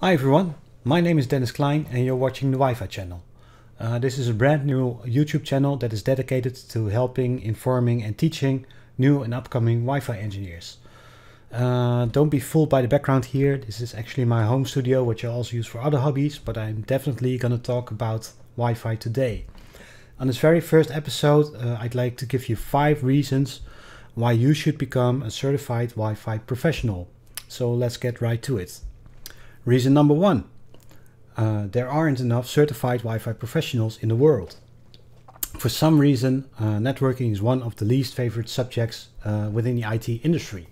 Hi everyone, my name is Dennis Klein and you're watching the Wi-Fi channel. This is a brand new YouTube channel that is dedicated to helping, informing and teaching new and upcoming Wi-Fi engineers. Don't be fooled by the background here. This is actually my home studio, which I also use for other hobbies, but I'm definitely going to talk about Wi-Fi today. On this very first episode, I'd like to give you 5 reasons why you should become a certified Wi-Fi professional. So let's get right to it. Reason number 1. There aren't enough certified Wi-Fi professionals in the world. For some reason, networking is one of the least favorite subjects within the IT industry.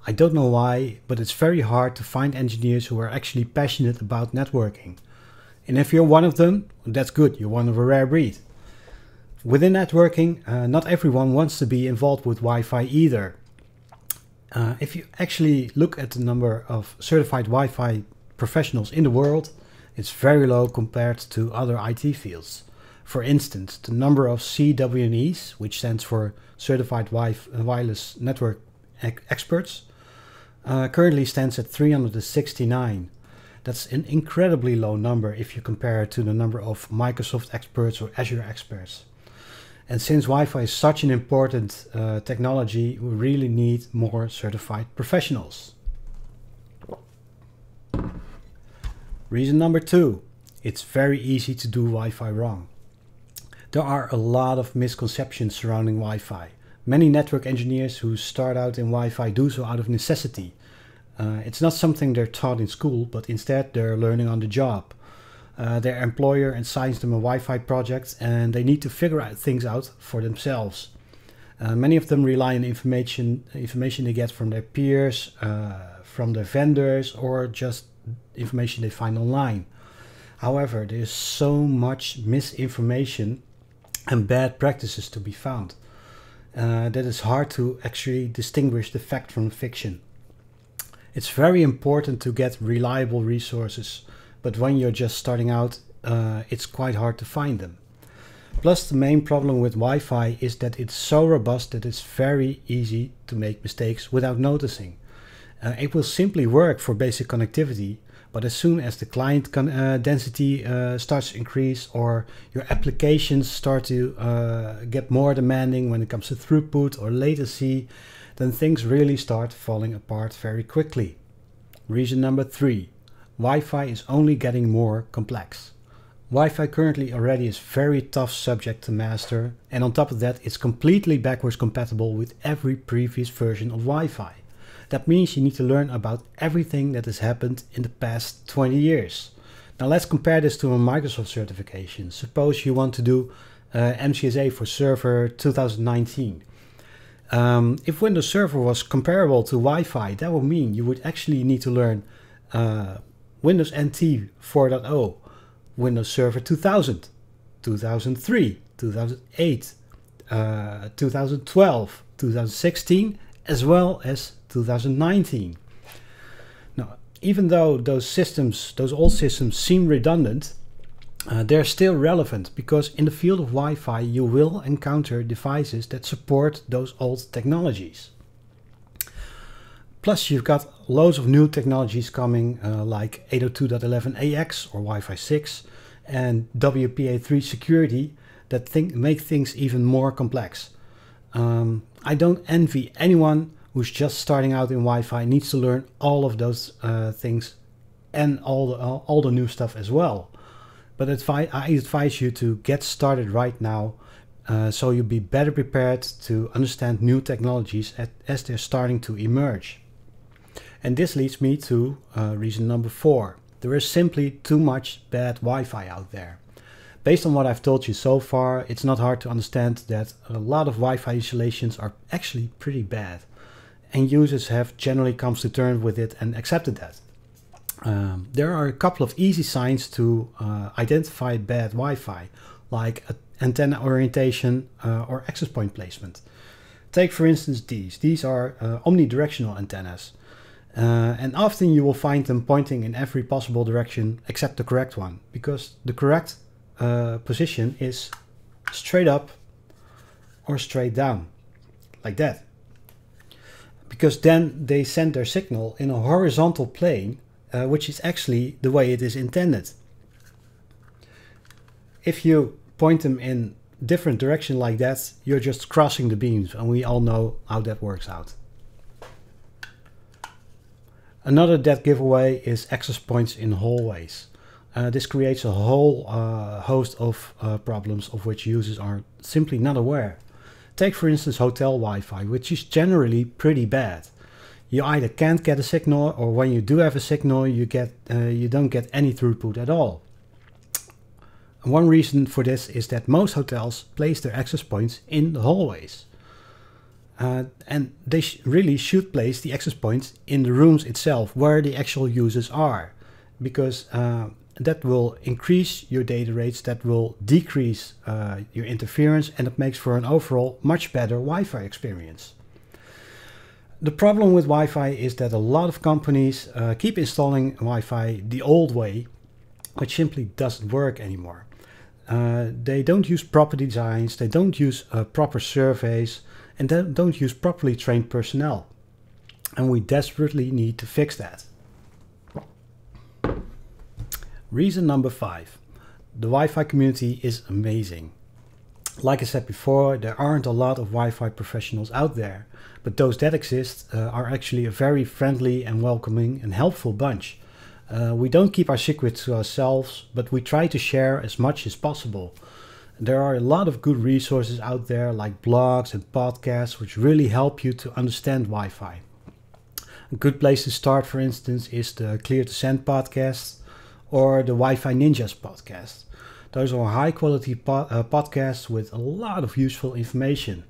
I don't know why, but it's very hard to find engineers who are actually passionate about networking. And if you're one of them, that's good, you're one of a rare breed. Within networking, not everyone wants to be involved with Wi-Fi either. If you actually look at the number of certified Wi-Fi professionals in the world, it's very low compared to other IT fields. For instance, the number of CWNEs, which stands for Certified Wireless Network Experts, currently stands at 369. That's an incredibly low number if you compare it to the number of Microsoft experts or Azure experts. And since Wi-Fi is such an important technology, we really need more certified professionals. Reason number 2. It's very easy to do Wi-Fi wrong. There are a lot of misconceptions surrounding Wi-Fi. Many network engineers who start out in Wi-Fi do so out of necessity. It's not something they're taught in school, but instead they're learning on the job. Their employer assigns them a Wi-Fi project and they need to figure things out for themselves. Many of them rely on information they get from their peers, from their vendors, or just information they find online. However, there's so much misinformation and bad practices to be found that it's hard to actually distinguish the fact from fiction. It's very important to get reliable resources, but when you're just starting out, it's quite hard to find them. Plus, the main problem with Wi-Fi is that it's so robust that it's very easy to make mistakes without noticing. It will simply work for basic connectivity, but as soon as the client density starts to increase or your applications start to get more demanding when it comes to throughput or latency, then things really start falling apart very quickly. Reason number 3. Wi-Fi is only getting more complex. Wi-Fi currently already is a very tough subject to master, and on top of that it's completely backwards compatible with every previous version of Wi-Fi. That means you need to learn about everything that has happened in the past 20 years. Now let's compare this to a Microsoft certification. Suppose you want to do MCSA for Server 2019. If Windows Server was comparable to Wi-Fi, that would mean you would actually need to learn Windows NT 4.0, Windows Server 2000, 2003, 2008, 2012, 2016, as well as 2019. Now, even though those old systems seem redundant, they're still relevant because in the field of Wi-Fi you will encounter devices that support those old technologies. Plus, you've got loads of new technologies coming like 802.11ax or Wi-Fi 6 and WPA3 security that make things even more complex. I don't envy anyone who's just starting out in Wi-Fi and needs to learn all of those things and all the new stuff as well. But I advise you to get started right now so you'll be better prepared to understand new technologies as they're starting to emerge. And this leads me to reason number 4. There is simply too much bad Wi-Fi out there. Based on what I've told you so far, it's not hard to understand that a lot of Wi-Fi installations are actually pretty bad. And users have generally come to terms with it and accepted that. There are a couple of easy signs to identify bad Wi-Fi, like antenna orientation or access point placement. Take for instance these. These are omnidirectional antennas. And often you will find them pointing in every possible direction except the correct one, because the correct position is straight up or straight down, like that. Because then they send their signal in a horizontal plane which is actually the way it is intended. If you point them in different direction like that, you're just crossing the beams, and we all know how that works out. Another dead giveaway is access points in hallways. This creates a whole host of problems of which users are simply not aware. Take for instance hotel Wi-Fi, which is generally pretty bad. You either can't get a signal, or when you do have a signal, you don't get any throughput at all. One reason for this is that most hotels place their access points in the hallways. And they really should place the access points in the rooms itself, where the actual users are, because that will increase your data rates, that will decrease your interference, and it makes for an overall much better Wi-Fi experience. The problem with Wi-Fi is that a lot of companies keep installing Wi-Fi the old way, which simply doesn't work anymore. They don't use proper designs, they don't use proper surveys, and they don't use properly trained personnel. And we desperately need to fix that. Reason number 5. The Wi-Fi community is amazing. Like I said before, there aren't a lot of Wi-Fi professionals out there, but those that exist are actually a very friendly and welcoming and helpful bunch. We don't keep our secrets to ourselves, but we try to share as much as possible. There are a lot of good resources out there, like blogs and podcasts, which really help you to understand Wi-Fi. A good place to start, for instance, is the Clear to Send podcast or the Wi-Fi Ninjas podcast. Those are high quality podcasts with a lot of useful information.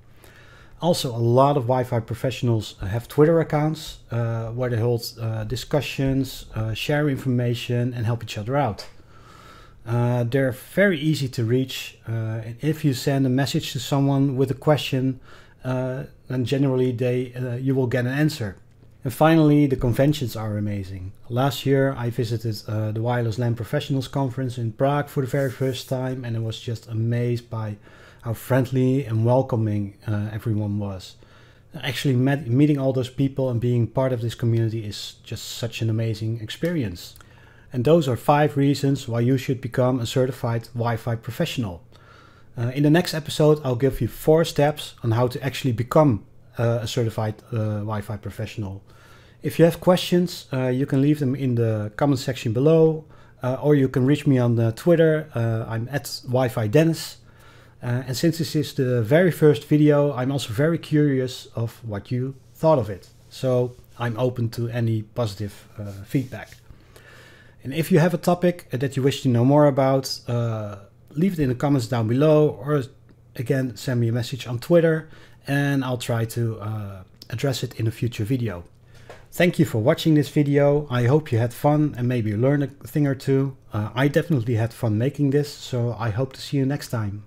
Also, a lot of Wi-Fi professionals have Twitter accounts where they hold discussions, share information, and help each other out. They're very easy to reach. If you send a message to someone with a question, then generally you will get an answer. And finally, the conventions are amazing. Last year I visited the Wireless LAN Professionals Conference in Prague for the very first time, and I was just amazed by how friendly and welcoming everyone was. Actually meeting all those people and being part of this community is just such an amazing experience. And those are 5 reasons why you should become a certified Wi-Fi professional. In the next episode, I'll give you 4 steps on how to actually become a certified Wi-Fi professional. If you have questions, you can leave them in the comment section below, or you can reach me on Twitter. I'm at Wi-Fi Dennis. And since this is the very first video, I'm also very curious of what you thought of it. So I'm open to any positive feedback. And if you have a topic that you wish to know more about, leave it in the comments down below, or again, send me a message on Twitter, and I'll try to address it in a future video. Thank you for watching this video. I hope you had fun and maybe you learned a thing or two. I definitely had fun making this, so I hope to see you next time.